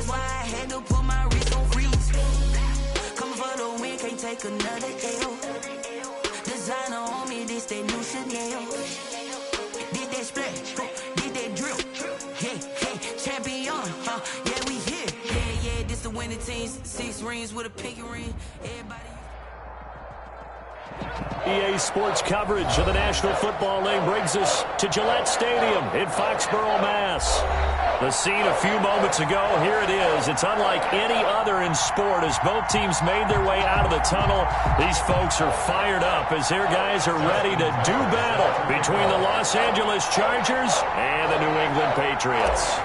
That's why I had to put my wrist on freeze. Coming for the win, can't take another L. Designer on me, this that new Chanel. Did that splash, did that drill. Yeah, champion, yeah, we here. Yeah, this the winning team. 6 rings with a pinky ring. Everybody. EA Sports coverage of the National Football League brings us to Gillette Stadium in Foxborough, Mass. The scene a few moments ago, here it is. It's unlike any other in sport as both teams made their way out of the tunnel. These folks are fired up as their guys are ready to do battle between the Los Angeles Chargers and the New England Patriots.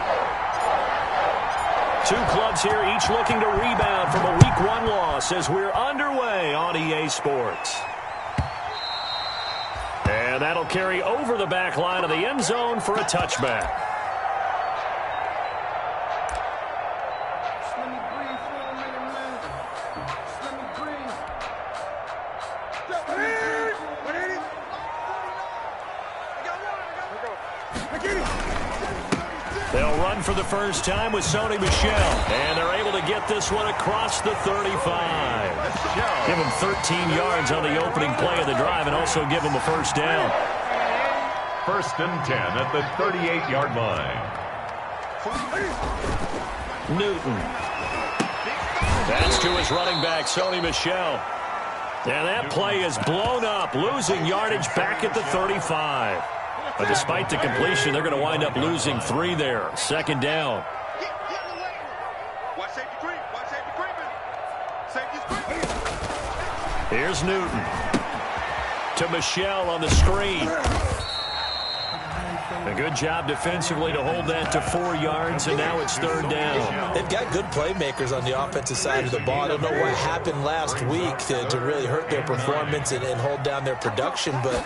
Two clubs here, each looking to rebound from a Week 1 loss as we're underway on EA Sports. And that'll carry over the back line of the end zone for a touchback. They'll run for the first time with Sony Michel, and they're able to get this one across the 35. Give him 13 yards on the opening play of the drive and also give him a first down. 1st and 10 at the 38-yard line. Newton. That's to his running back, Sony Michel. And that play is blown up, losing yardage back at the 35. But despite the completion, they're going to wind up losing 3 there. 2nd down. Here's Newton. To Michel on the screen. A good job defensively to hold that to 4 yards, and now it's 3rd down. They've got good playmakers on the offensive side of the ball. I don't know what happened last week to really hurt their performance and hold down their production, but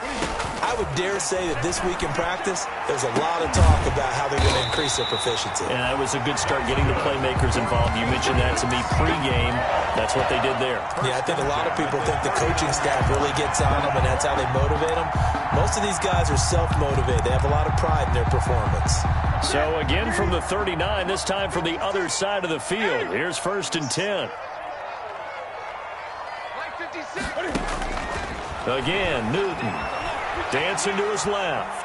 I would dare say that this week in practice, there's a lot of talk about how they're going to increase their proficiency. And that was a good start getting the playmakers involved. You mentioned that to me pregame. That's what they did there. Yeah, I think a lot of people think the coaching staff really gets on them, and that's how they motivate them. Most of these guys are self-motivated. They have a lot of pride in their performance. So again from the 39, this time from the other side of the field. Here's 1st and 10. Again, Newton dancing to his left.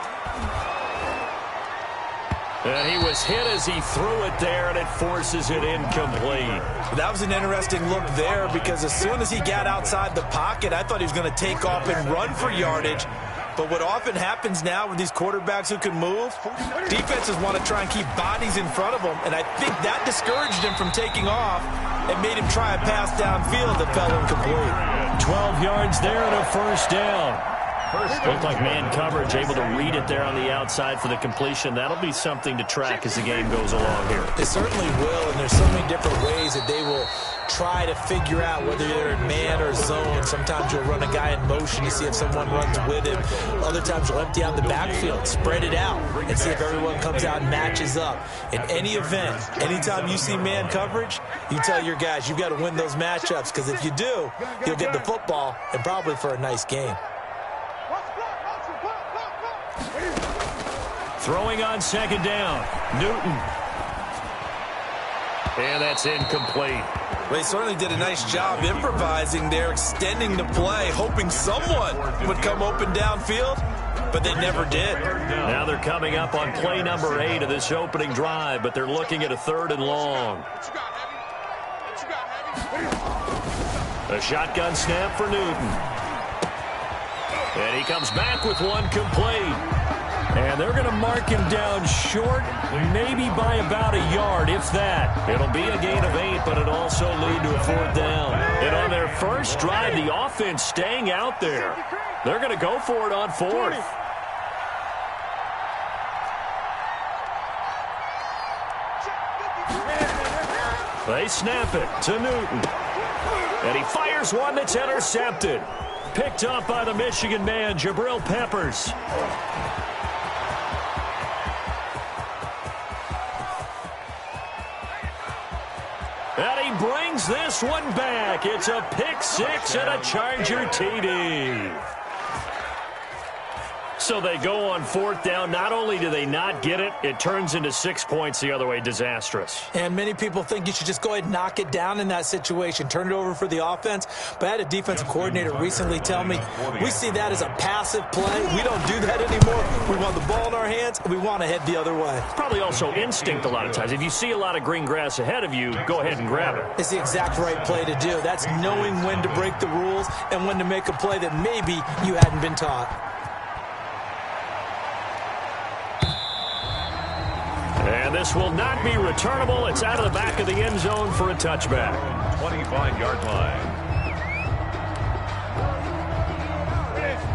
And he was hit as he threw it there, and it forces it incomplete. That was an interesting look there because as soon as he got outside the pocket, I thought he was going to take off and run for yardage. But what often happens now with these quarterbacks who can move, defenses want to try and keep bodies in front of them, and I think that discouraged him from taking off and made him try a pass downfield that fell incomplete. 12 yards there and a 1st down. Looked like man coverage, able to read it there on the outside for the completion. That'll be something to track as the game goes along here. It certainly will, and there's so many different ways that they will try to figure out whether they're in man or zone. Sometimes you'll run a guy in motion to see if someone runs with him. Other times you'll empty out the backfield, spread it out, and see if everyone comes out and matches up. In any event, anytime you see man coverage, you tell your guys you've got to win those matchups, because if you do, you'll get the football and probably for a nice game. Throwing on 2nd down, Newton. And that's incomplete. Well, he certainly did a nice job improvising there, extending the play, hoping someone would come open downfield, but they never did. Now they're coming up on play number 8 of this opening drive, but they're looking at a 3rd and long. A shotgun snap for Newton. And he comes back with one complete. And they're going to mark him down short, maybe by about a yard, if that. It'll be a gain of 8, but it'll also lead to a 4th down. And on their first drive, the offense staying out there. They're going to go for it on 4th. They snap it to Newton. And he fires one that's intercepted. Picked up by the Michigan man, Jabril Peppers. And he brings this one back. It's a pick 6 and a Charger TD. So they go on fourth down. Not only do they not get it, it turns into 6 points the other way. Disastrous. And many people think you should just go ahead and knock it down in that situation, turn it over for the offense. But I had a defensive coordinator recently tell me, we see that as a passive play. We don't do that anymore. We want the ball in our hands, and we want to head the other way. Probably also instinct a lot of times. If you see a lot of green grass ahead of you, go ahead and grab it. It's the exact right play to do. That's knowing when to break the rules and when to make a play that maybe you hadn't been taught. And this will not be returnable. It's out of the back of the end zone for a touchback. 25-yard line.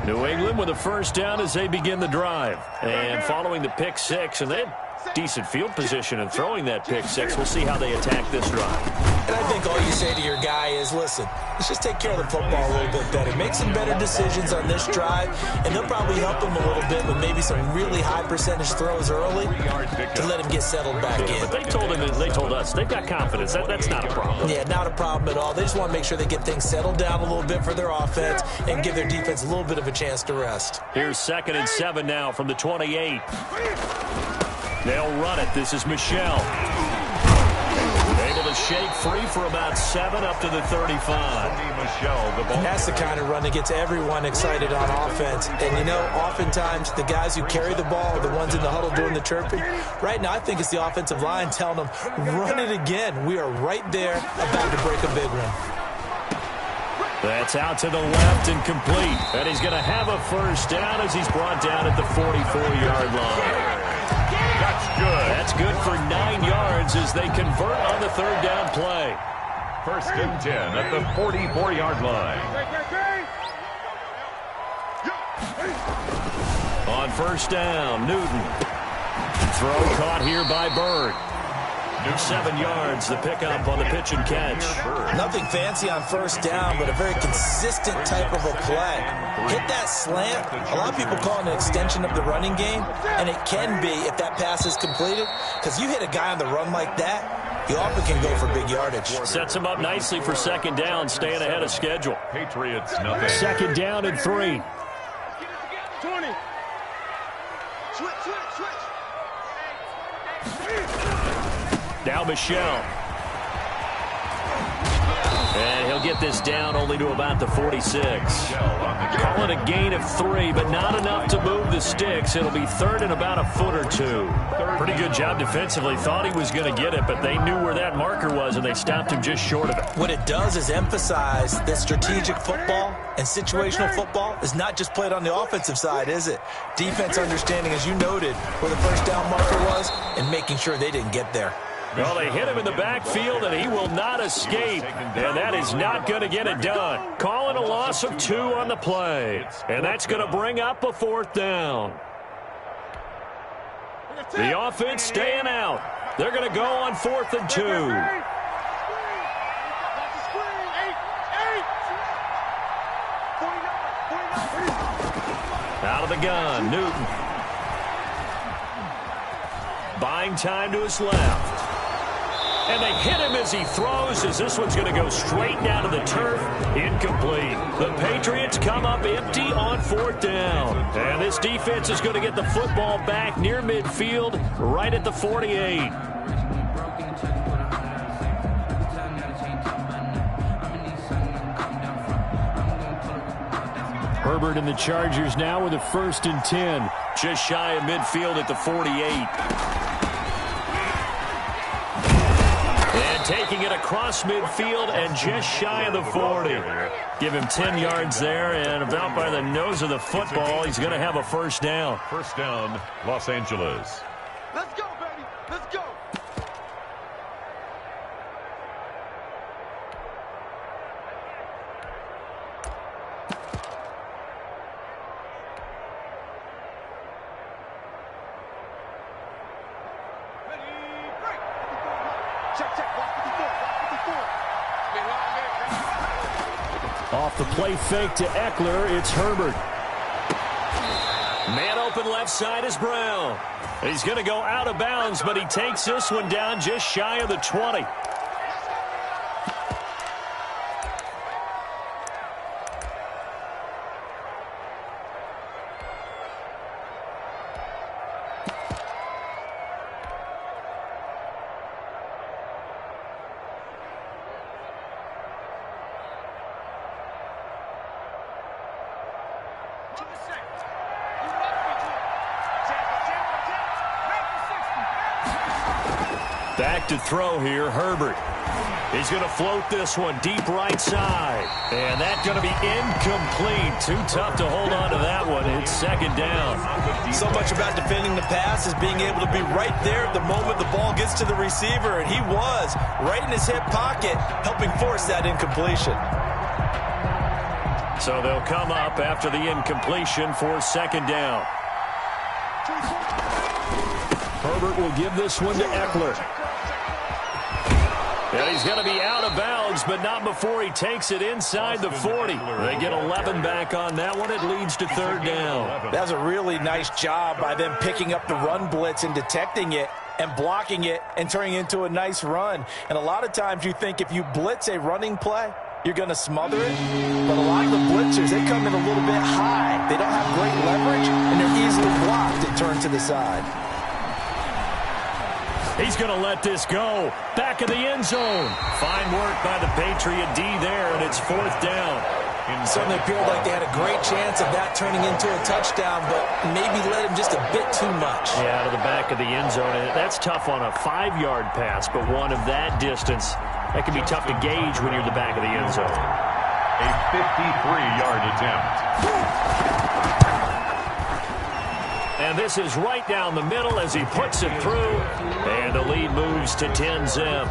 New England with a first down as they begin the drive. And following the pick six, and they had decent field position in throwing that pick six. We'll see how they attack this drive. And I think all you say to your guy is, listen, let's just take care of the football a little bit better. Make some better decisions on this drive, and they'll probably help him a little bit with maybe some really high percentage throws early to let him get settled back in. But they told him, and they told us, they've got confidence. That's not a problem. Yeah, not a problem at all. They just want to make sure they get things settled down a little bit for their offense and give their defense a little bit of a chance to rest. Here's 2nd and 7 now from the 28. They'll run it. This is Michel. Able to shake free for about 7 up to the 35. That's the kind of run that gets everyone excited on offense. And, you know, oftentimes the guys who carry the ball are the ones in the huddle doing the chirping. Right now, I think it's the offensive line telling them, run it again. We are right there about to break a big one. That's out to the left and complete. And he's going to have a first down as he's brought down at the 44-yard line. That's good. That's good for 9 yards as they convert on the 3rd down play. 1st and 10 at the 44-yard line. On 1st down, Newton. Throw caught here by Bird. 7 yards, the pickup on the pitch and catch. Nothing fancy on 1st down, but a very consistent type of a play. Hit that slant. A lot of people call it an extension of the running game, and it can be if that pass is completed, because you hit a guy on the run like that, you often can go for big yardage. Sets him up nicely for 2nd down, staying ahead of schedule. Patriots, nothing. 2nd down and 3. 20. Switch. Now Michel. And he'll get this down only to about the 46. Call it a gain of 3, but not enough to move the sticks. It'll be 3rd and about a foot or 2. Pretty good job defensively. Thought he was going to get it, but they knew where that marker was, and they stopped him just short of it. What it does is emphasize that strategic football and situational football is not just played on the offensive side, is it? Defense understanding, as you noted, where the 1st down marker was and making sure they didn't get there. Well, they hit him in the backfield, and he will not escape. And that is not going to get it done. Calling a loss of 2 on the play. And that's going to bring up a 4th down. The offense staying out. They're going to go on 4th and 2. Out of the gun, Newton. Buying time to his left. And they hit him as he throws, as this one's going to go straight down to the turf. Incomplete. The Patriots come up empty on 4th down. And this defense is going to get the football back near midfield, right at the 48. Herbert and the Chargers now with a 1st and 10. Just shy of midfield at the 48. Taking it across midfield and just shy of the 40. Give him 10 yards there, and about by the nose of the football, he's going to have a 1st down. 1st down, Los Angeles. Let's go, baby. Let's go. Off the play fake to Eckler, it's Herbert. Man open left side is Brown. He's going to go out of bounds, but he takes this one down just shy of the 20. Back to throw here, Herbert. He's going to float this one deep right side. And that's going to be incomplete. Too tough to hold on to that one. It's second down. So much about defending the pass is being able to be right there at the moment the ball gets to the receiver. And he was right in his hip pocket, helping force that incompletion. So they'll come up after the incompletion for second down. Herbert will give this one to Eckler. And he's going to be out of bounds, but not before he takes it inside the 40. They get 11 back on that one. It leads to third down. That's a really nice job by them picking up the run blitz and detecting it and blocking it and turning it into a nice run. And a lot of times you think if you blitz a running play, you're going to smother it. But a lot of the blitzers, they come in a little bit high. They don't have great leverage, and they're easily blocked and turned to the side. He's going to let this go. Back of the end zone. Fine work by the Patriot D there, and it's fourth down. It certainly appeared like they had a great chance of that turning into a touchdown, but maybe led him just a bit too much. Yeah, to the back of the end zone. And that's tough on a 5-yard pass, but one of that distance, that can be tough to gauge when you're in the back of the end zone. A 53-yard attempt. And this is right down the middle as he puts it through. And the lead moves to 10-zip.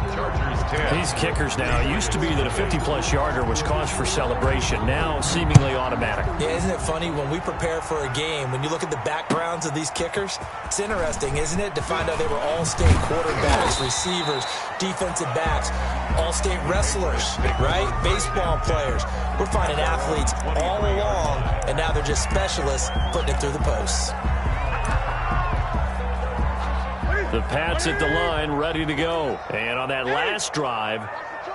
These kickers now, it used to be that a 50-plus yarder was cause for celebration. Now seemingly automatic. Yeah, isn't it funny when we prepare for a game, when you look at the backgrounds of these kickers, it's interesting, isn't it, to find out they were all-state quarterbacks, receivers, defensive backs, all-state wrestlers, right? Baseball players. We're finding athletes all along, and now they're just specialists putting it through the posts. The Pats at the line, ready to go. And on that last drive,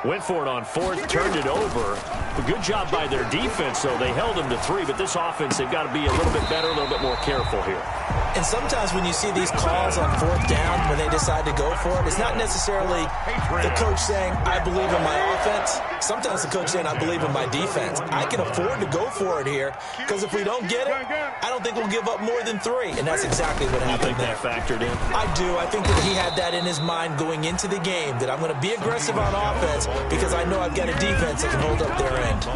went for it on fourth, turned it over. A good job by their defense, though. They held them to 3, but this offense, they've got to be a little bit better, a little bit more careful here. And sometimes when you see these calls on fourth down, when they decide to go for it, it's not necessarily the coach saying, I believe in my offense. Sometimes the coach saying, I believe in my defense. I can afford to go for it here, because if we don't get it, I don't think we'll give up more than 3. And that's exactly what happened there. You think that factored in? I do. I think that he had that in his mind going into the game, that I'm going to be aggressive on offense because I know I've got a defense that can hold up their end.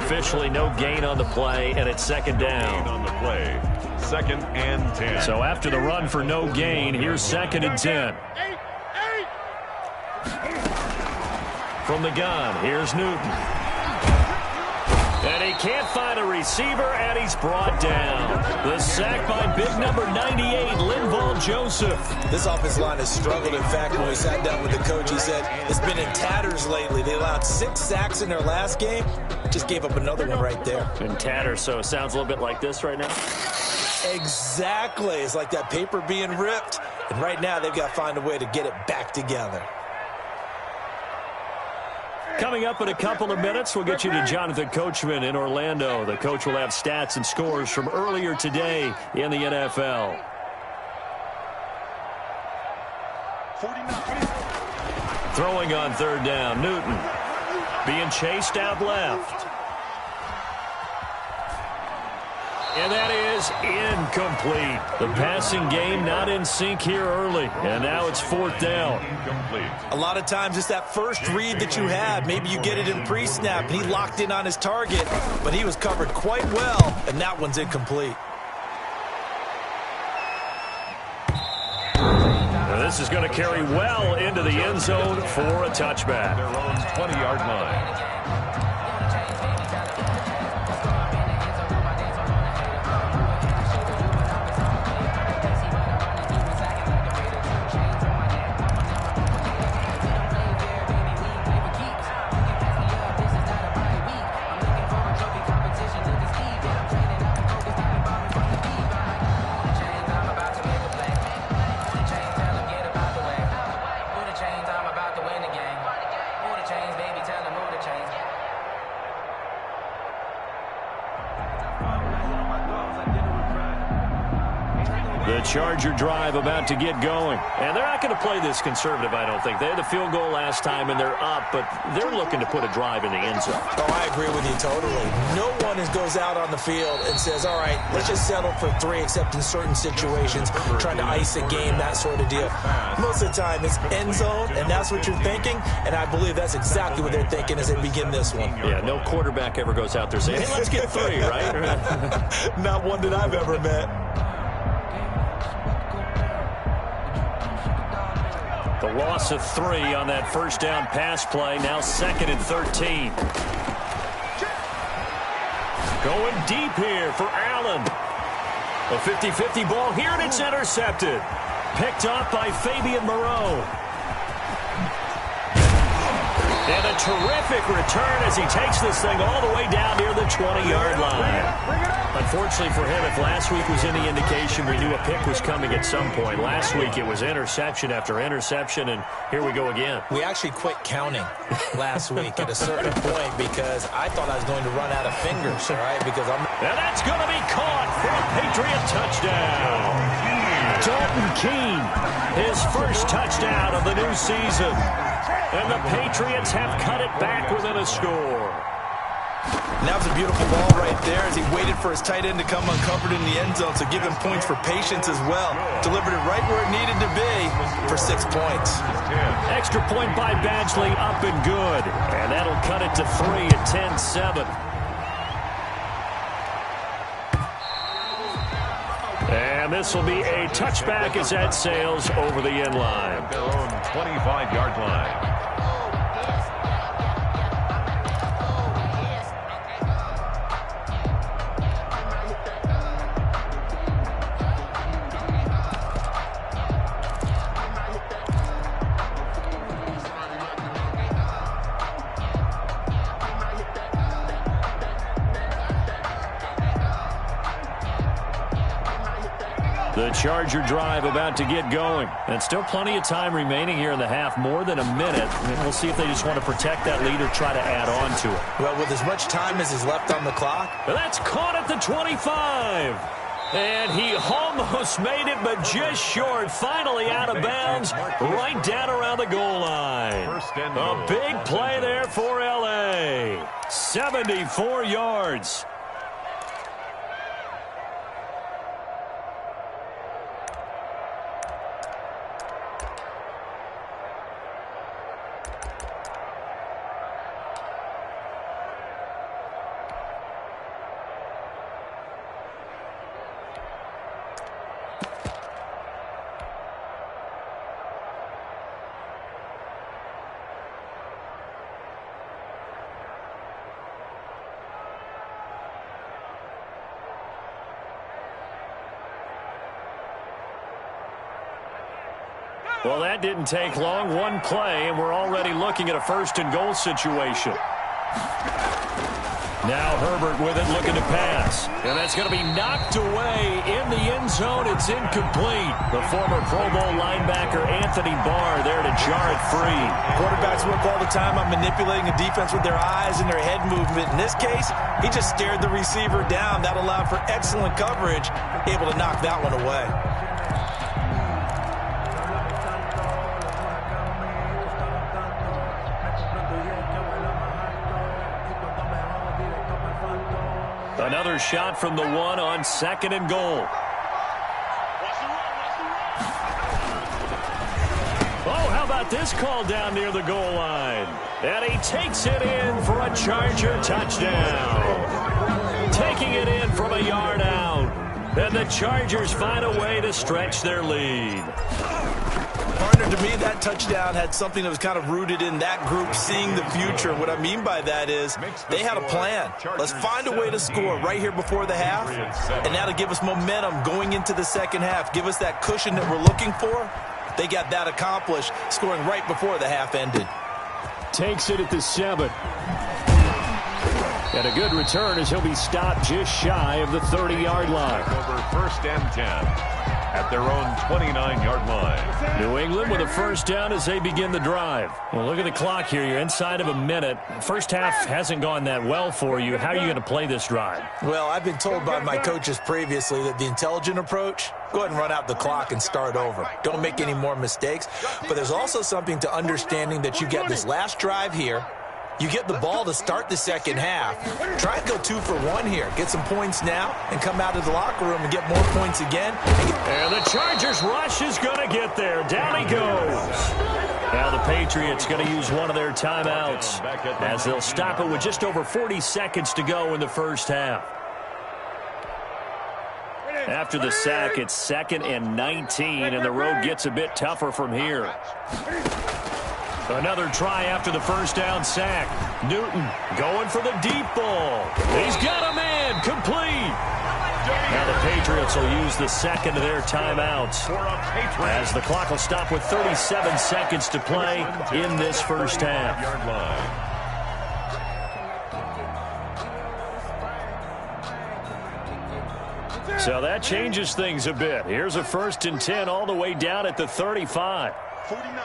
Officially no gain on the play, and it's second down. On the play, 2nd and 10. So after the run for no gain, here's 2nd and 10. From the gun, here's Newton. And he can't find a receiver, and he's brought down. The sack by big number 98, Linval Joseph. This offensive line has struggled. In fact, when we sat down with the coach, he said it's been in tatters lately. They allowed 6 sacks in their last game. Just gave up another one right there. In tatters, so it sounds a little bit like this right now. Exactly. It's like that paper being ripped. And right now, they've got to find a way to get it back together. Coming up in a couple of minutes, we'll get you to Jonathan Coachman in Orlando. The coach will have stats and scores from earlier today in the NFL. 49. Throwing on third down, Newton being chased out left. And that is incomplete. The passing game not in sync here early. And now it's fourth down. Incomplete. A lot of times it's that first read that you have. Maybe you get it in pre-snap, and he locked in on his target, but he was covered quite well, and that one's incomplete. Now this is going to carry well into the end zone for a touchback. Their own 20-yard line. The Charger drive about to get going. And they're not going to play this conservative, I don't think. They had the field goal last time, and they're up, but they're looking to put a drive in the end zone. Oh, I agree with you totally. No one goes out on the field and says, all right, let's just settle for 3, except in certain situations, trying to ice a game, that sort of deal. Most of the time, it's end zone, and that's what you're thinking, and I believe that's exactly what they're thinking as they begin this one. Yeah, no quarterback ever goes out there saying, hey, let's get 3, right? Not one that I've ever met. The loss of 3 on that first down pass play. Now 2nd and 13. Going deep here for Allen. A 50-50 ball here, and it's intercepted. Picked off by Fabian Moreau. And a terrific return as he takes this thing all the way down near the 20-yard line. Unfortunately for him, if last week was any indication, we knew a pick was coming at some point. Last week it was interception after interception, and here we go again. We actually quit counting last week at a certain point because I thought I was going to run out of fingers, all right? And that's going to be caught for a Patriot touchdown. Dalton Keene, his first touchdown of the new season. And the Patriots have cut it back within a score. And that was a beautiful ball right there as he waited for his tight end to come uncovered in the end zone, so give him points for patience as well. Delivered it right where it needed to be for 6 points. Extra point by Badgley, up and good. And that'll cut it to 3 at 10-7. And this will be a touchback as that sails over the end line. Their own 25-yard line. The Charger drive about to get going. And still plenty of time remaining here in the half, more than a minute. And we'll see if they just want to protect that lead or try to add on to it. Well, with as much time as is left on the clock. That's caught at the 25. And he almost made it, but just short. Finally out of bounds, right down around the goal line. A big play there for L.A. 74 yards. Well, that didn't take long. One play, and we're already looking at a 1st and goal situation. Now Herbert with it, looking to pass. And that's going to be knocked away in the end zone. It's incomplete. The former Pro Bowl linebacker Anthony Barr there to jar it free. Quarterbacks work all the time on manipulating a defense with their eyes and their head movement. In this case, he just stared the receiver down. That allowed for excellent coverage, able to knock that one away. Another shot from the 1 on 2nd and goal. Oh, how about this call down near the goal line? And he takes it in for a Charger touchdown. Taking it in from a yard out. And the Chargers find a way to stretch their lead. Partner, to me, that touchdown had something that was kind of rooted in that group seeing the future. What I mean by that is they had a plan. Let's find a way to score right here before the half, and that'll give us momentum going into the second half, give us that cushion that we're looking for. They got that accomplished, scoring right before the half ended. Takes it at the 7. And a good return as he'll be stopped just shy of the 30-yard line. Over 1st and 10. at their own 29-yard line. New England with a first down as they begin the drive. Well, look at the clock here. You're inside of a minute. First half hasn't gone that well for you. How are you going to play this drive? Well, I've been told by my coaches previously that the intelligent approach, go ahead and run out the clock and start over. Don't make any more mistakes. But there's also something to understanding that you get this last drive here. You get the ball to start the second half. Try and go 2 for 1 here. Get some points now and come out of the locker room and get more points again. And the Chargers rush is going to get there. Down he goes. Now the Patriots going to use one of their timeouts as they'll stop it with just over 40 seconds to go in the first half. After the sack, it's 2nd and 19, and the road gets a bit tougher from here. Another try after the first down sack. Newton going for the deep ball. He's got him in. Complete. Now the Patriots will use the second of their timeouts as the clock will stop with 37 seconds to play in this first half. So that changes things a bit. Here's a 1st and 10 all the way down at the 35. 49,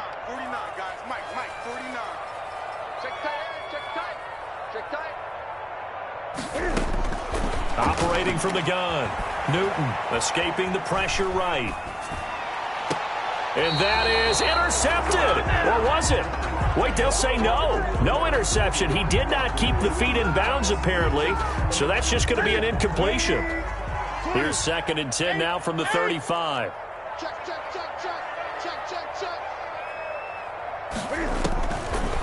guys. Mike, 49. Check tight. Operating from the gun. Newton escaping the pressure right. And that is intercepted. Or was it? Wait, they'll say no. No interception. He did not keep the feet in bounds, apparently. So that's just going to be an incompletion. Here's 2nd and 10 now from the 35. Check.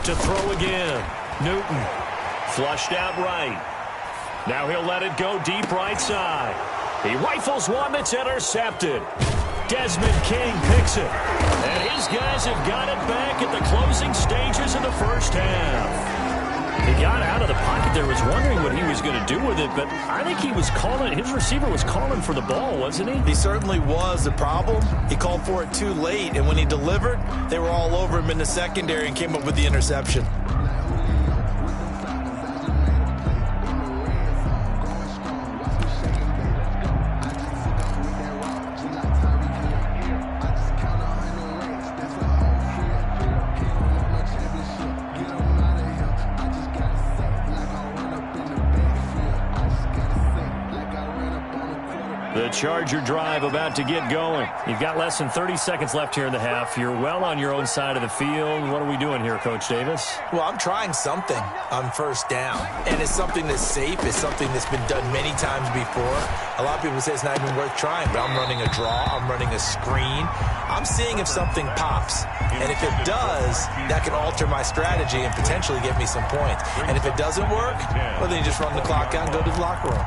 To throw again. Newton flushed out right. Now he'll let it go deep right side. He rifles one that's intercepted. Desmond King picks it. And his guys have got it back at the closing stages of the first half. He got out of the pocket there, was wondering what he was going to do with it, but I think he was calling, his receiver was calling for the ball, wasn't he? He certainly was. The problem, he called for it too late, and when he delivered, they were all over him in the secondary and came up with the interception. The Charger drive about to get going. You've got less than 30 seconds left here in the half. You're well on your own side of the field. What are we doing here, Coach Davis? Well, I'm trying something on first down, and it's something that's safe. It's something that's been done many times before. A lot of people say it's not even worth trying, but I'm running a draw. I'm running a screen. I'm seeing if something pops, and if it does, that can alter my strategy and potentially get me some points. And if it doesn't work, well, then you just run the clock out and go to the locker room.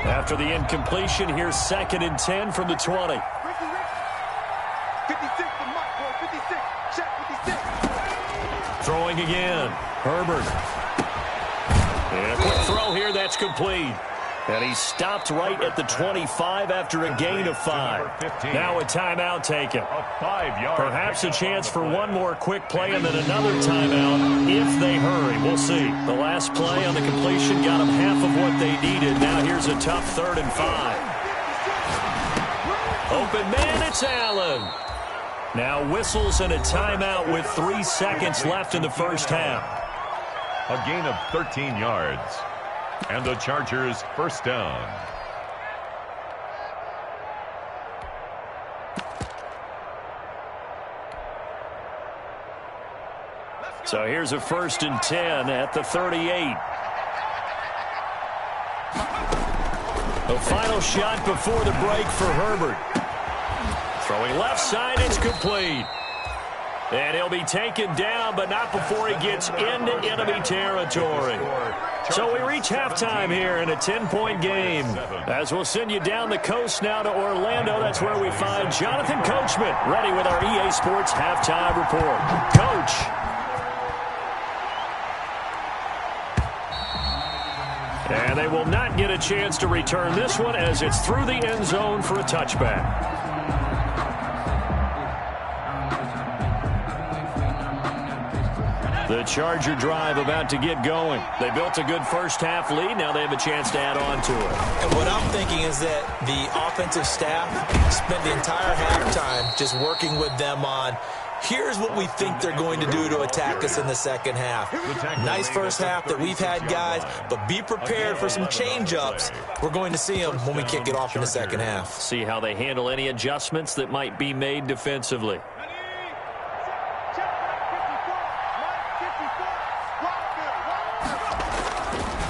After the incompletion, here's 2nd and 10 from the 20. 56 to Mike, bro. 56. Check 56. Throwing again. Herbert. And a quick throw here. That's complete. And he stopped right at the 25 after a gain of 5. Now a timeout taken. Perhaps a chance for one more quick play and then another timeout if they hurry. We'll see. The last play on the completion got them half of what they needed. Now here's a tough 3rd and 5. Open man, it's Allen. Now whistles and a timeout with 3 seconds left in the first half. A gain of 13 yards. And the Chargers first down. So here's a 1st and 10 at the 38. The final shot before the break for Herbert. Throwing left side, it's complete. And he'll be taken down, but not before he gets into enemy territory. So we reach halftime here in a 10-point game. As we'll send you down the coast now to Orlando, that's where we find Jonathan Coachman ready with our EA Sports Halftime Report. Coach. And And they will not get a chance to return this one as it's through the end zone for a touchback. The Charger drive about to get going. They built a good first-half lead. Now they have a chance to add on to it. And what I'm thinking is that the offensive staff spent the entire halftime just working with them on, here's what we think they're going to do to attack us in the second half. Nice first half that we've had, guys, but be prepared for some change-ups. We're going to see them when we kick it off in the second half. See how they handle any adjustments that might be made defensively.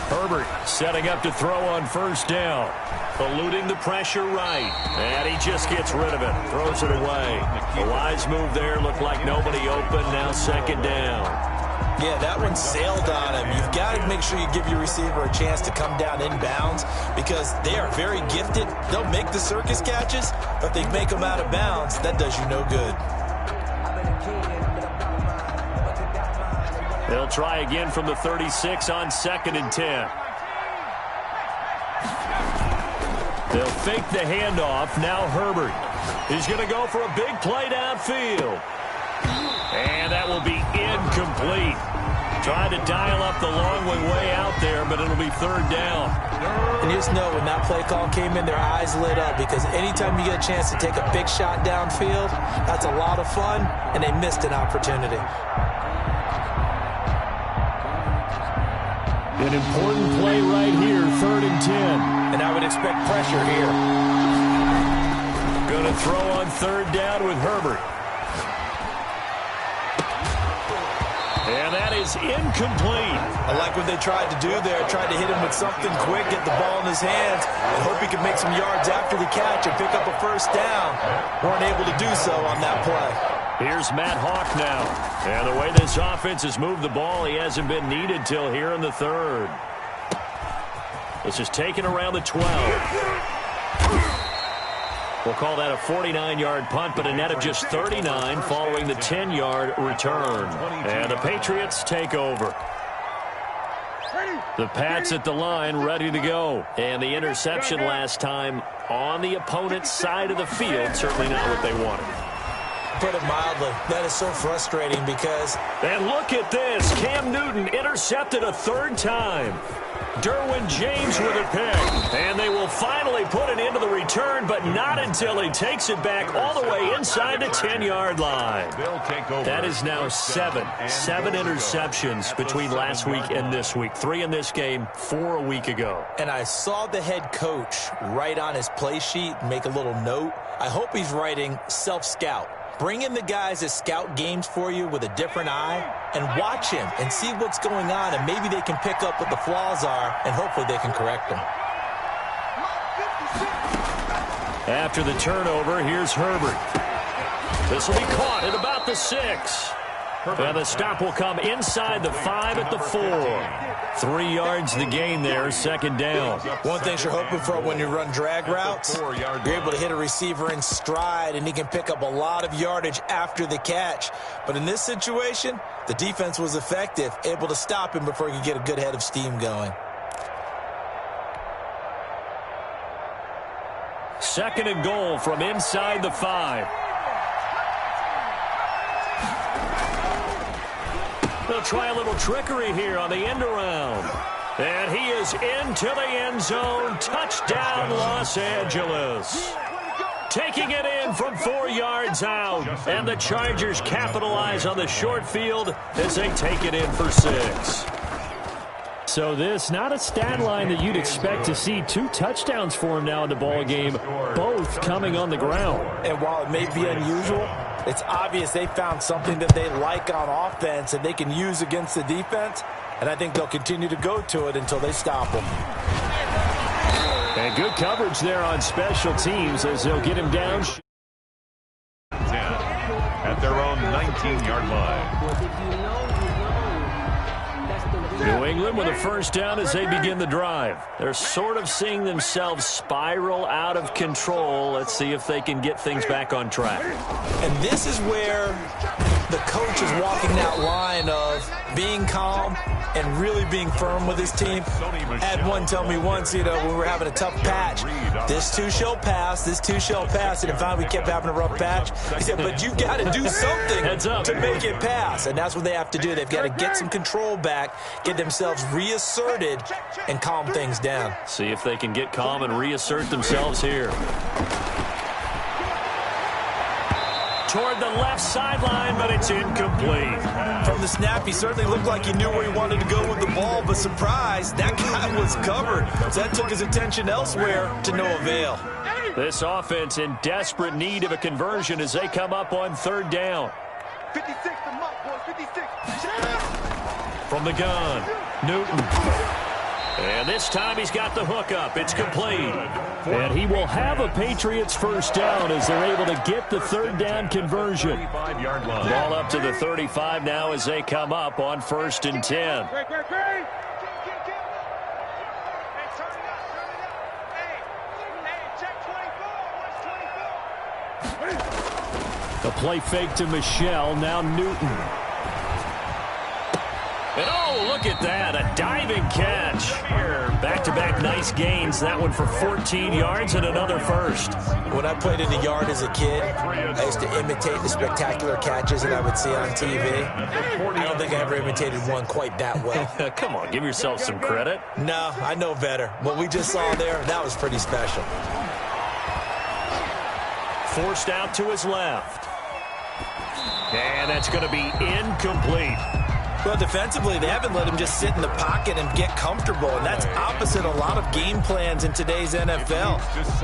Herbert setting up to throw on first down. Eluding the pressure right. And he just gets rid of it. Throws it away. A wise move there. Looked like nobody open. Now second down. Yeah, that one sailed on him. You've got to make sure you give your receiver a chance to come down inbounds because they are very gifted. They'll make the circus catches, but they make them out of bounds. That does you no good. They'll try again from the 36 on 2nd and 10. They'll fake the handoff. Now Herbert. He's going to go for a big play downfield. And that will be incomplete. Trying to dial up the long way out there, but it'll be third down. And you just know when that play call came in, their eyes lit up because anytime you get a chance to take a big shot downfield, that's a lot of fun, and they missed an opportunity. An important play right here, 3rd and 10. And I would expect pressure here. Going to throw on 3rd down with Herbert. And that is incomplete. I like what they tried to do there. Tried to hit him with something quick, get the ball in his hands, and hope he could make some yards after the catch and pick up a first down. Weren't able to do so on that play. Here's Matt Hawk now. And the way this offense has moved the ball, he hasn't been needed till here in the 3rd. This is taken around the 12. We'll call that a 49-yard punt, but a net of just 39 following the 10-yard return. And the Patriots take over. The Pats at the line, ready to go. And the interception last time on the opponent's side of the field, certainly not what they wanted. Put it mildly, that is so frustrating because... And look at this. Cam Newton intercepted a 3rd time. Derwin James with a pick. And they will finally put it into the return, but not until he takes it back all the way inside the 10-yard line. That is now 7 interceptions between last week and this week. 3 in this game, 4 a week ago. And I saw the head coach write on his play sheet, make a little note. I hope he's writing self-scout. Bring in the guys that scout games for you with a different eye and watch him and see what's going on, and maybe they can pick up what the flaws are, and hopefully they can correct them. After the turnover, here's Herbert. This will be caught at about the 6. And the stop will come inside the 5 at the 4. 3 yards the gain there, 2nd down. One thing you're hoping for when you run drag routes, you're able to hit a receiver in stride, and he can pick up a lot of yardage after the catch. But in this situation, the defense was effective, able to stop him before he could get a good head of steam going. 2nd and goal from inside the 5. They'll try a little trickery here on the end around. And he is into the end zone. Touchdown, Los Angeles. Taking it in from 4 yards out. And the Chargers capitalize on the short field as they take it in for 6. So this, not a stat line that you'd expect to see. 2 touchdowns for him now in the ball game, both coming on the ground. And while it may be unusual, it's obvious they found something that they like on offense and they can use against the defense, and I think they'll continue to go to it until they stop them. And good coverage there on special teams as they'll get him down. 10 at their own 19-yard line. New England with a first down as they begin the drive. They're sort of seeing themselves spiral out of control. Let's see if they can get things back on track. And this is where the coach is walking that line of being calm and really being firm with his team. I had one tell me once, when we were having a tough patch, this too shall pass, this too shall pass. And finally we kept having a rough patch. He said, but you got to do something to make it pass. And that's what they have to do. They've got to get some control back, get themselves reasserted, and calm things down. See if they can get calm and reassert themselves here. Toward the left sideline, but it's incomplete. From the snap, he certainly looked like he knew where he wanted to go with the ball, but surprise, that guy was covered. So that took his attention elsewhere to no avail. This offense in desperate need of a conversion as they come up on third down. 56, the mark, boys, 56. From the gun, Newton. And this time he's got the hook up. It's complete. And he will have a Patriots first down as they're able to get the third down conversion. Ball up to the 35 now as they come up on 1st and 10. The play fake to Michelle, now Newton. And oh, look at that, a diving catch. Back-to-back nice gains, that one for 14 yards and another first. When I played in the yard as a kid, I used to imitate the spectacular catches that I would see on TV. I don't think I ever imitated one quite that well. Come on, give yourself some credit. No, I know better. What we just saw there, that was pretty special. Forced out to his left. And that's going to be incomplete. Well, defensively, they haven't let him just sit in the pocket and get comfortable, and that's opposite a lot of game plans in today's NFL.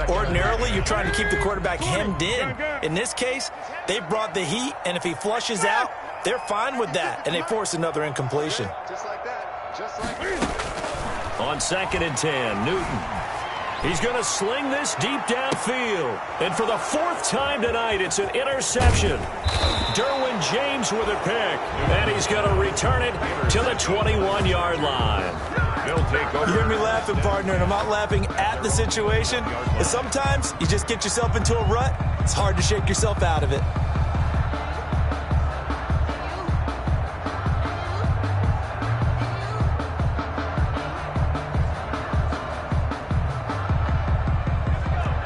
Ordinarily, you're trying to keep the quarterback hemmed in. In this case, they brought the heat, and if he flushes out, they're fine with that, and they force another incompletion. Just like that. Just like that. On 2nd and 10, Newton. He's going to sling this deep downfield. And for the 4th time tonight, it's an interception. Derwin James with a pick. And he's going to return it to the 21-yard line. You hear me laughing, partner, and I'm not laughing at the situation. But sometimes you just get yourself into a rut. It's hard to shake yourself out of it.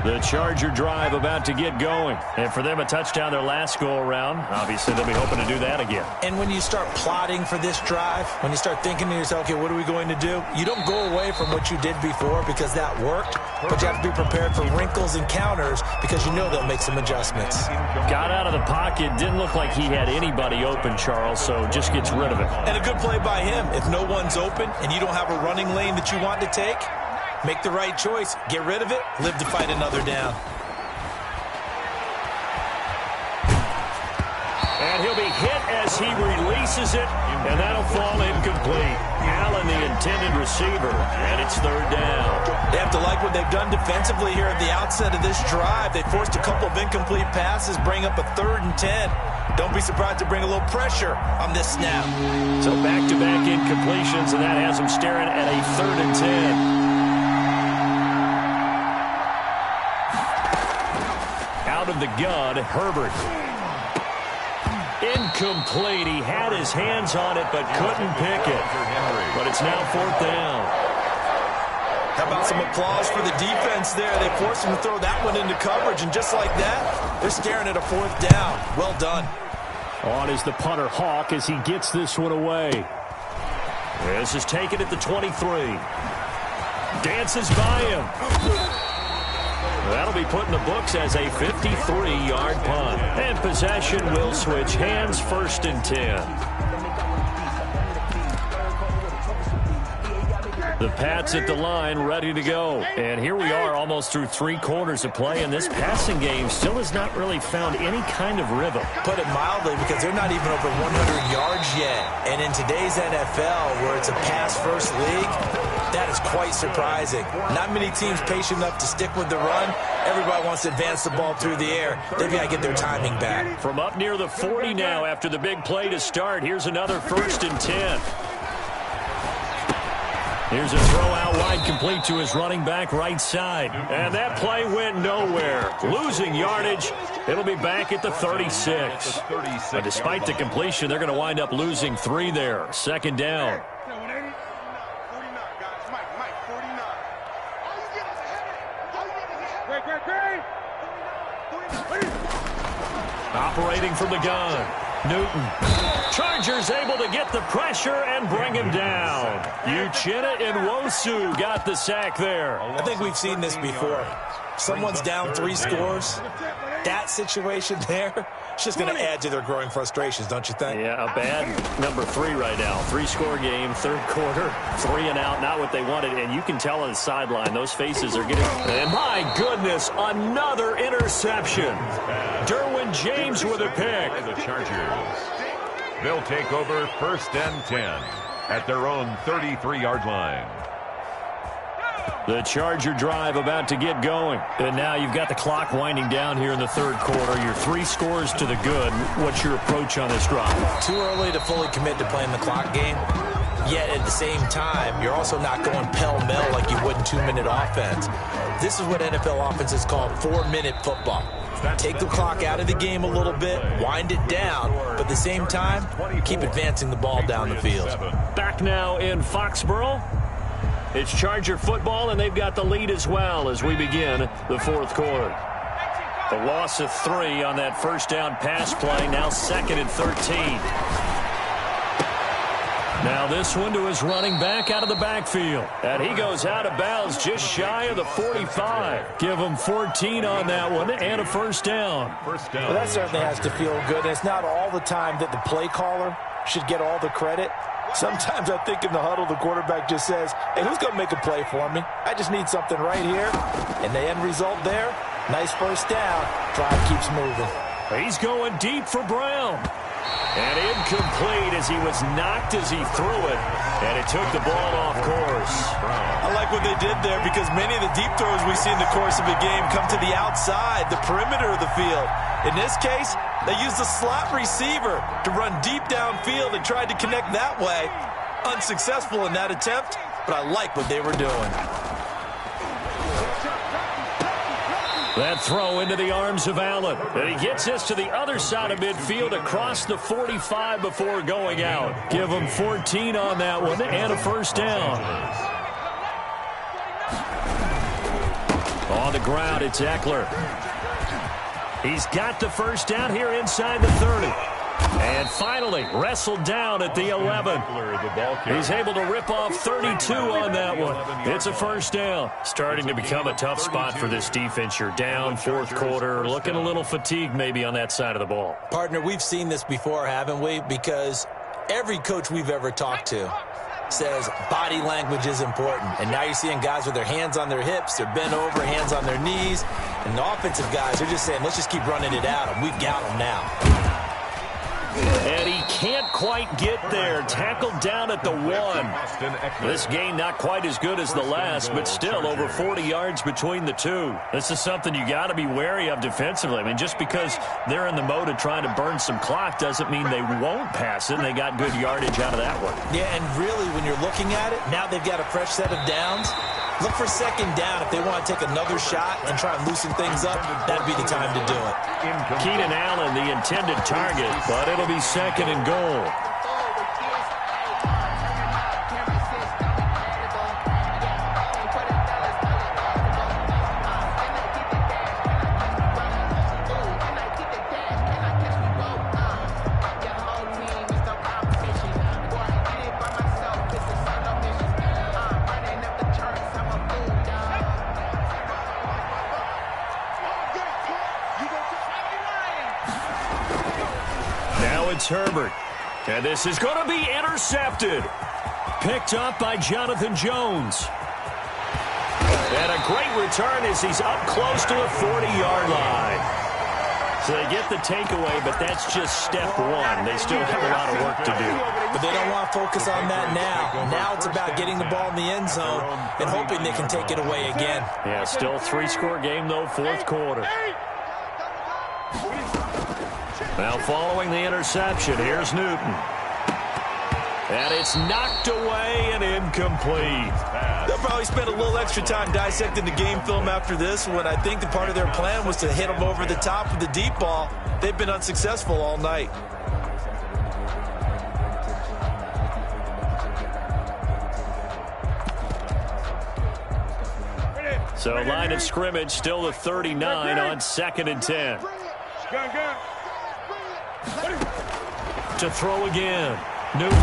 The Charger drive about to get going. And for them, a touchdown their last go-around. Obviously, they'll be hoping to do that again. And when you start plotting for this drive, when you start thinking to yourself, okay, what are we going to do? You don't go away from what you did before because that worked, but you have to be prepared for wrinkles and counters because you know they'll make some adjustments. Got out of the pocket. Didn't look like he had anybody open, Charles, so just gets rid of it. And a good play by him. If no one's open and you don't have a running lane that you want to take, make the right choice. Get rid of it. Live to fight another down. And he'll be hit as he releases it, and that'll fall incomplete. Allen, the intended receiver, and it's 3rd down. They have to like what they've done defensively here at the outset of this drive. They forced a couple of incomplete passes, bring up a 3rd and 10. Don't be surprised to bring a little pressure on this snap. So back-to-back incompletions, and that has them staring at a 3rd and 10. Out of the gun, Herbert. Incomplete. He had his hands on it, but couldn't pick it. But it's now 4th down. How about some applause for the defense there? They forced him to throw that one into coverage, and just like that, they're staring at a 4th down. Well done. On is the punter, Hawk, as he gets this one away. This is taken at the 23. Dances by him. That'll be put in the books as a 53-yard punt. And possession will switch hands, 1st and 10. The Pats at the line, ready to go. And here we are almost through 3 quarters of play, and this passing game still has not really found any kind of rhythm. Put it mildly, because they're not even over 100 yards yet. And in today's NFL, where it's a pass-first league, that is quite surprising. Not many teams patient enough to stick with the run. Everybody wants to advance the ball through the air. They've got to get their timing back. From up near the 40 now after the big play to start, here's another 1st and 10. Here's a throw out wide, complete to his running back right side. And that play went nowhere. Losing yardage. It'll be back at the 36. But despite the completion, they're going to wind up losing 3 there. Second down. Operating from the gun, Newton. Chargers able to get the pressure and bring him down. Uchenna Nwosu got the sack there. I think we've seen this before. Someone's down 3 scores. That situation there, it's just going to add to their growing frustrations, don't you think? Yeah, a bad number 3 right now. 3-score game, third quarter, 3 and out, not what they wanted. And you can tell on the sideline, those faces are getting... And my goodness, another interception. Derwin James with a pick. The Chargers. They'll take over 1st and 10 at their own 33-yard line. The Charger drive about to get going. And now you've got the clock winding down here in the third quarter. You're 3 scores to the good. What's your approach on this drive? Too early to fully commit to playing the clock game. Yet at the same time, you're also not going pell-mell like you would in 2-minute offense. This is what NFL offenses call 4-minute football. Take the clock out of the game a little bit, wind it down, but at the same time, keep advancing the ball down the field. Back now in Foxborough. It's Charger football, and they've got the lead as well as we begin the fourth quarter. The loss of 3 on that first down pass play, now 2nd and 13. Now this one to his running back out of the backfield. And he goes out of bounds just shy of the 45. Give him 14 on that one and a first down. Well, that certainly has to feel good. And it's not all the time that the play caller should get all the credit. Sometimes I think in the huddle, the quarterback just says, hey, who's going to make a play for me? I just need something right here. And the end result there, nice first down. Drive keeps moving. He's going deep for Brown. And incomplete as he was knocked as he threw it. And it took the ball off course. I like what they did there because many of the deep throws we see in the course of a game come to the outside, the perimeter of the field. In this case, they used a slot receiver to run deep downfield and tried to connect that way. Unsuccessful in that attempt, but I like what they were doing. That throw into the arms of Allen. And he gets this to the other side of midfield across the 45 before going out. Give him 14 on that one and a first down. On the ground, it's Eckler. He's got the first down here inside the 30. And finally, wrestled down at the 11. He's able to rip off 32 on that one. It's a first down. Starting to become a tough spot for this defense. You're down, fourth quarter, looking a little fatigued maybe on that side of the ball. Partner, we've seen this before, haven't we? Because every coach we've ever talked to says body language is important. And now you're seeing guys with their hands on their hips, they're bent over, hands on their knees. And the offensive guys are just saying, let's just keep running it out, and we've got them now. And he can't quite get there. Tackled down at the 1. This game not quite as good as the last, but still over 40 yards between the two. This is something you got to be wary of defensively. I mean, just because they're in the mode of trying to burn some clock doesn't mean they won't pass it, and they got good yardage out of that one. Yeah, and really, when you're looking at it, now they've got a fresh set of downs. Look for second down if they want to take another shot and try and loosen things up. That'd be the time to do it. Keenan Allen, the intended target, but it'll be second and goal. Herbert, and this is going to be intercepted. Picked up by Jonathan Jones. And a great return as he's up close to the 40-yard line. So they get the takeaway, but that's just step one. They still have a lot of work to do. But they don't want to focus on that now. Now it's about getting the ball in the end zone and hoping they can take it away again. Yeah, still 3-score game, though, fourth quarter. Now following the interception, here's Newton. And it's knocked away and incomplete. They'll probably spend a little extra time dissecting the game film after this one. I think the part of their plan was to hit them over the top with the deep ball. They've been unsuccessful all night. So line of scrimmage still the 39 on 2nd and 10. To throw again. Newton.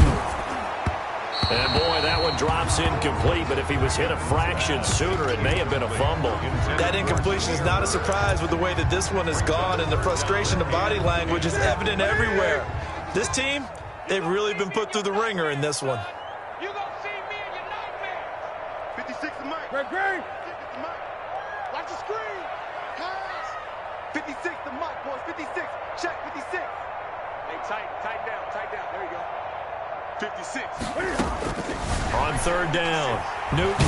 And boy, that one drops incomplete, but if he was hit a fraction sooner, it may have been a fumble. That incompletion is not a surprise with the way that this one has gone, and the frustration of body language is evident everywhere. This team, they've really been put through the ringer in this one. You gonna see me in your nightmares. 56 the mic. Greg. Watch the screen. Pass. 56 the mic, boys. 56. Check 56. Hey, tighten down. There you go. 56. On 3rd down, Newton.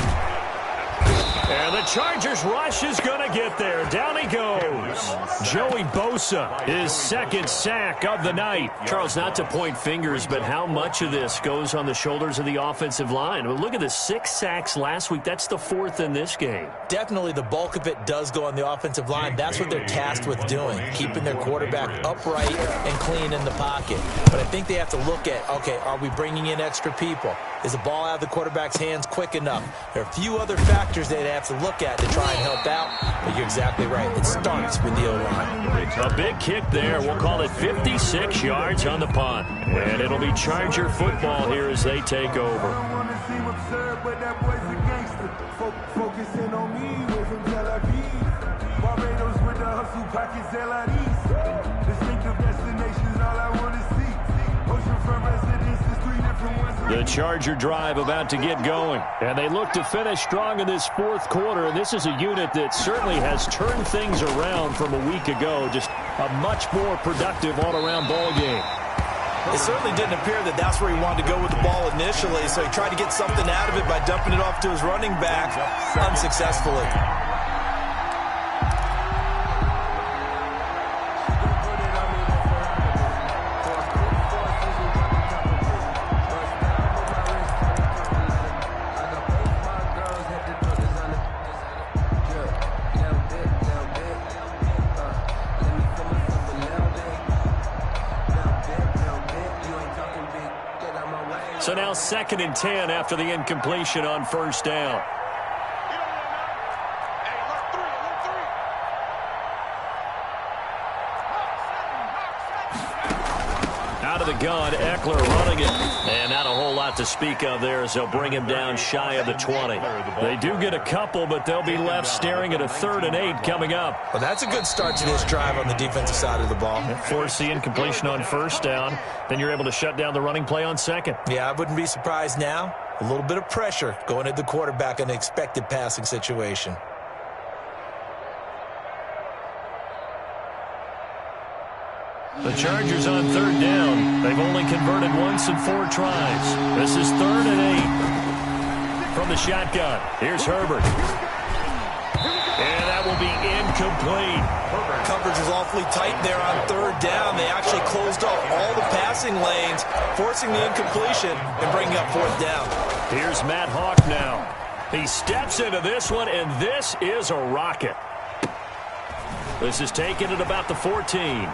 And the Chargers rush is going to get there. Down he goes. Joey Bosa, his 2nd sack of the night. Charles, not to point fingers, but how much of this goes on the shoulders of the offensive line? Well, look at the 6 sacks last week. That's the 4th in this game. Definitely the bulk of it does go on the offensive line. That's what they're tasked with doing, keeping their quarterback upright and clean in the pocket. But I think they have to look at, okay, are we bringing in extra people? Is the ball out of the quarterback's hands quick enough? There are a few other factors they'd have to look at to try and help out, but you're exactly right. It starts with the O-line. A big kick there. We'll call it 56 yards on the punt. And it'll be Charger football here as they take over. Focusing on me, we're from Tel Aviv. Barbados with the hustle pockets, LND. Distinctive destinations, all I want to see. Oceanfront residences, 3 different ones. The Charger drive about to get going. And they look to finish strong in this 4th quarter. And this is a unit that certainly has turned things around from a week ago. Just a much more productive all-around ball game. It certainly didn't appear that that's where he wanted to go with the ball initially, so he tried to get something out of it by dumping it off to his running back unsuccessfully. So now 2nd and 10 after the incompletion on 1st down. Out of the gun, Eckler running it. And not a whole lot to speak of there as they'll bring him down shy of the 20. They do get a couple, but they'll be left staring at a 3rd and 8 coming up. Well, that's a good start to this drive on the defensive side of the ball. Force the incompletion on 1st down. Then you're able to shut down the running play on 2nd. Yeah, I wouldn't be surprised now. A little bit of pressure going at the quarterback in an expected passing situation. The Chargers on 3rd down. They've only converted once in 4 tries. This is 3rd and 8 from the shotgun. Here's Herbert. And that will be incomplete. Coverage was awfully tight there on 3rd down. They actually closed off all the passing lanes, forcing the incompletion and bringing up 4th down. Here's Matt Hawk now. He steps into this one, and this is a rocket. This is taken at about the 14.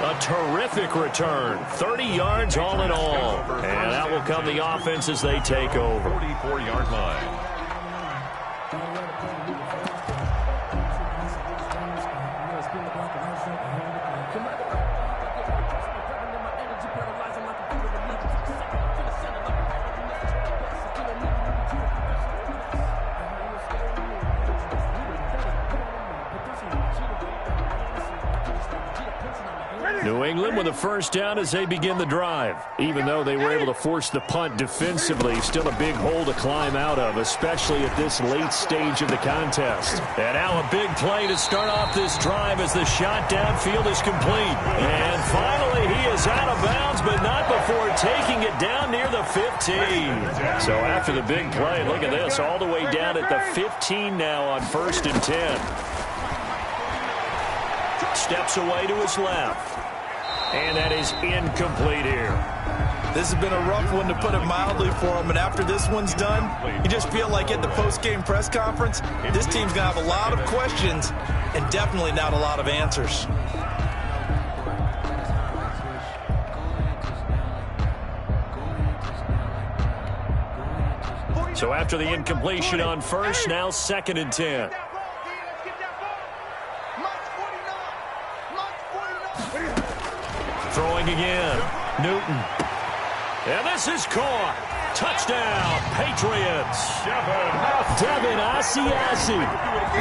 A terrific return. 30 yards all in all. And that will come the offense as they take over. 44-yard line. New England with a 1st down as they begin the drive. Even though they were able to force the punt defensively, still a big hole to climb out of, especially at this late stage of the contest. And now a big play to start off this drive as the shot downfield is complete. And finally he is out of bounds, but not before taking it down near the 15. So after the big play, look at this, all the way down at the 15 now on 1st and 10. Steps away to his left. And that is incomplete here. This has been a rough one, to put it mildly, for him. And after this one's done, you just feel like at the post-game press conference, this team's going to have a lot of questions and definitely not a lot of answers. So after the incompletion on first, now 2nd and 10. Throwing again. Newton. And this is caught. Touchdown, Patriots. Devin Asiasi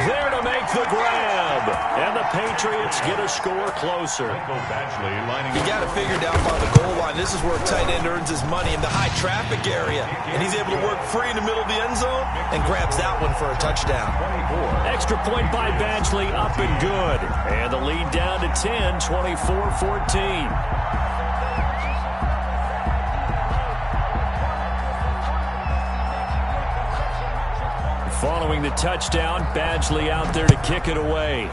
there to make the grab. And the Patriots get a score closer. You got to figure down by the goal line. This is where a tight end earns his money, in the high traffic area. And he's able to work free in the middle of the end zone and grabs that one for a touchdown. Extra point by Badgley, up and good. And the lead down to 10, 24-14. Following the touchdown, Badgley out there to kick it away.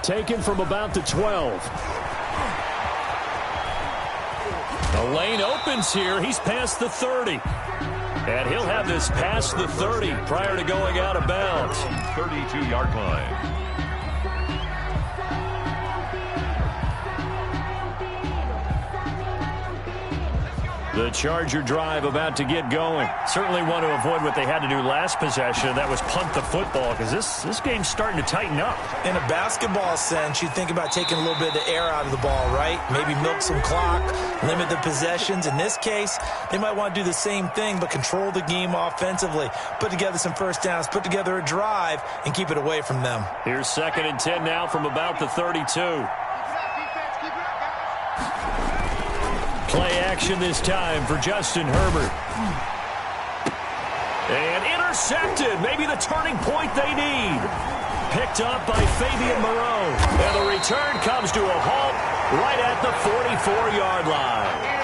Taken from about the 12. The lane opens here. He's past the 30. And he'll have this past the 30 prior to going out of bounds. 32-yard line. The Charger drive about to get going. Certainly want to avoid what they had to do last possession. That was punt the football, because this game's starting to tighten up. In a basketball sense, you think about taking a little bit of the air out of the ball, right? Maybe milk some clock, limit the possessions. In this case, they might want to do the same thing, but control the game offensively. Put together some first downs, put together a drive, and keep it away from them. Here's 2nd and 10 now from about the 32. Play action this time for Justin Herbert. And intercepted. Maybe the turning point they need. Picked up by Fabian Moreau. And the return comes to a halt right at the 44-yard line.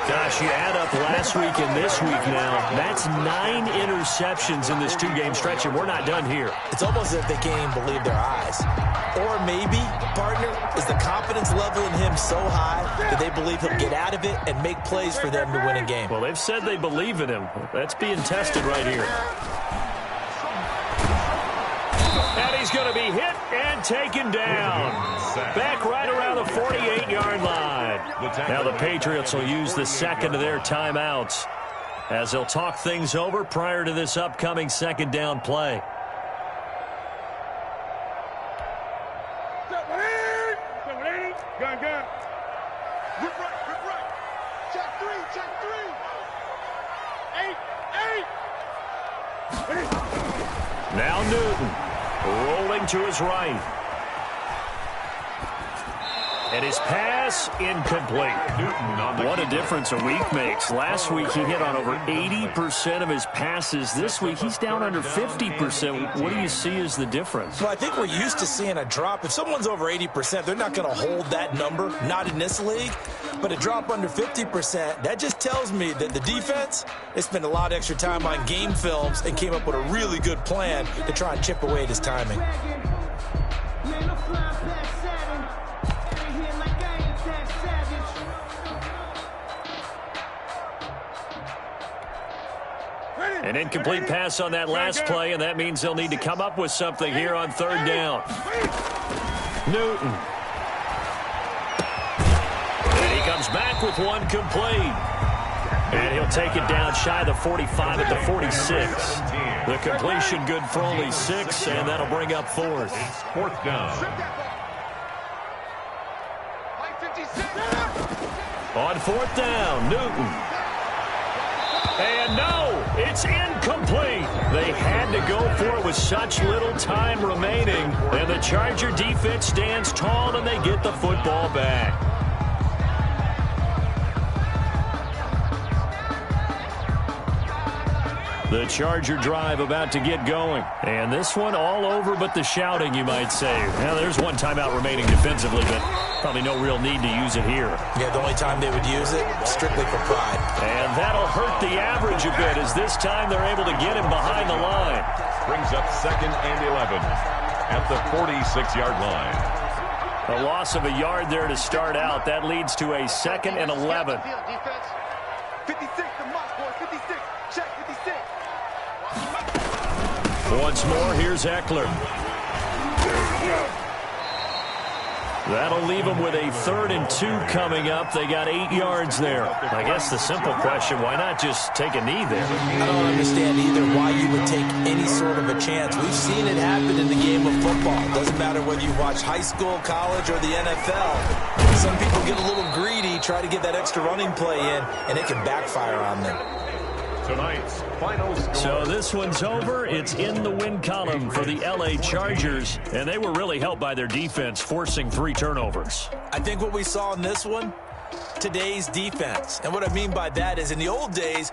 Gosh, you add up last week and this week now. That's 9 interceptions in this 2-game stretch, and we're not done here. It's almost as if they can't even believe their eyes. Or maybe, partner, is the confidence level in him so high that they believe he'll get out of it and make plays for them to win a game. Well, they've said they believe in him. That's being tested right here. And he's going to be hit and taken down. Back right around the 48-yard line. Now the Patriots will use the second of their timeouts as they'll talk things over prior to this upcoming 2nd down play. Gun. Rip right. Check three. 8. Now Newton rolling to his right. And his pass incomplete. What a difference a week makes. Last week he hit on over 80% of his passes. This week he's down under 50%. What do you see as the difference? Well, I think we're used to seeing a drop. If someone's over 80%, they're not going to hold that number, not in this league. But a drop under 50%, that just tells me that the defense, they spent a lot of extra time on game films and came up with a really good plan to try and chip away at his timing. An incomplete pass on that last play, and that means they'll need to come up with something here on 3rd down. Newton. And he comes back with one complete. And he'll take it down shy of the 45 at the 46. The completion good for only 6, and that'll bring up 4th. 4th down. On 4th down, Newton. And no, it's incomplete. They had to go for it with such little time remaining. And the Charger defense stands tall, and they get the football back. The Charger drive about to get going. And this one all over but the shouting, you might say. Now, there's one timeout remaining defensively, but probably no real need to use it here. Yeah, the only time they would use it, strictly for pride. And that'll hurt the average a bit, as this time they're able to get him behind the line. Brings up 2nd and 11 at the 46-yard line. A loss of a yard there to start out. That leads to a 2nd and 11. 56, the mark, boys. 56. Check 56. Once more, here's Eckler. That'll leave them with a 3rd and 2 coming up. They got 8 yards there. I guess the simple question, why not just take a knee there? I don't understand either why you would take any sort of a chance. We've seen it happen in the game of football. It doesn't matter whether you watch high school, college, or the NFL. Some people get a little greedy, try to get that extra running play in, and it can backfire on them. Tonight's final score. So this one's over. It's in the win column for the LA Chargers, and they were really helped by their defense, forcing 3 turnovers. I think what we saw in this one, today's defense. And what I mean by that is in the old days,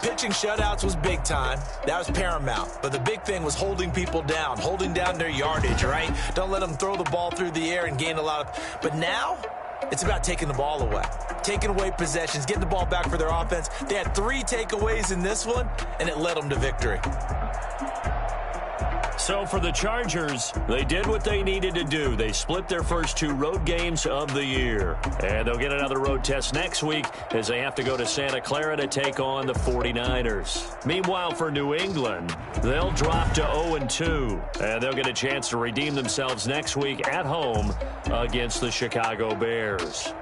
pitching shutouts was big time. That was paramount. But the big thing was holding people down, holding down their yardage, right? Don't let them throw the ball through the air and gain a lot of... But now, it's about taking the ball away. Taking away possessions, getting the ball back for their offense. They had 3 takeaways in this one, and it led them to victory. So for the Chargers, they did what they needed to do. They split their first 2 road games of the year. And they'll get another road test next week as they have to go to Santa Clara to take on the 49ers. Meanwhile, for New England, they'll drop to 0-2. And they'll get a chance to redeem themselves next week at home against the Chicago Bears.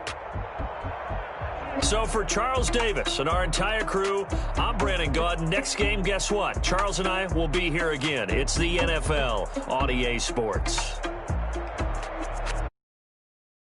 So for Charles Davis and our entire crew, I'm Brandon Gaudin. Next game, guess what? Charles and I will be here again. It's the NFL on EA Sports.